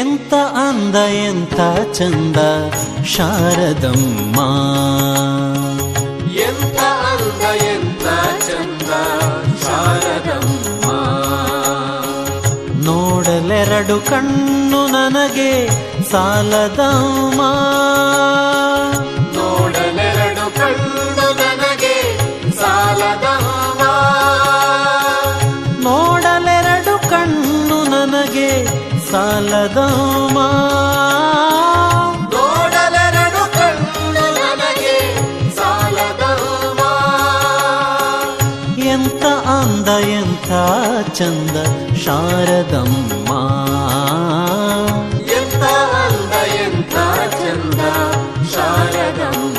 ಎಂತ ಅಂದ ಎಂತ ಚಂದ ಶಾರದಮ್ಮ, ಎಂತ ಅಂದ ಎಂತ ಚಂದ ಶಾರದಮ್ಮ. ನೋಡಲೆರಡು ಕಣ್ಣು ನನಗೆ ಸಾಲದಮ್ಮ, ನೋಡಲೆರಡು ಕಣ್ಣು ನನಗೆ ಸಾಲದಮ್ಮ. ನೋಡಲೆರಡು ಕಣ್ಣು ನನಗೆ ಸಾಲದಮ್ಮ, ನೋಡಲೆರಡು ಕಣ್ಣು ನನಗೆ ಸಾಲದಮ್ಮ. ಎಂತ ಅಂದ ಎಂತ ಚಂದ ಶಾರದಮ್ಮ, ಎಂತ ಅಂದ ಎಂತ ಚಂದ ಶಾರದಮ್ಮ.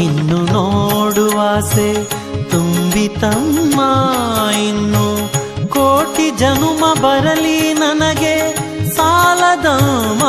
ಇನ್ನು ನೋಡುವಾಸೆ ತುಂಬಿತಮ್ಮ, ಇನ್ನು ಕೋಟಿ ಜನುಮ ಬರಲಿ ನನಗೆ ಸಾಲದಮ್ಮ.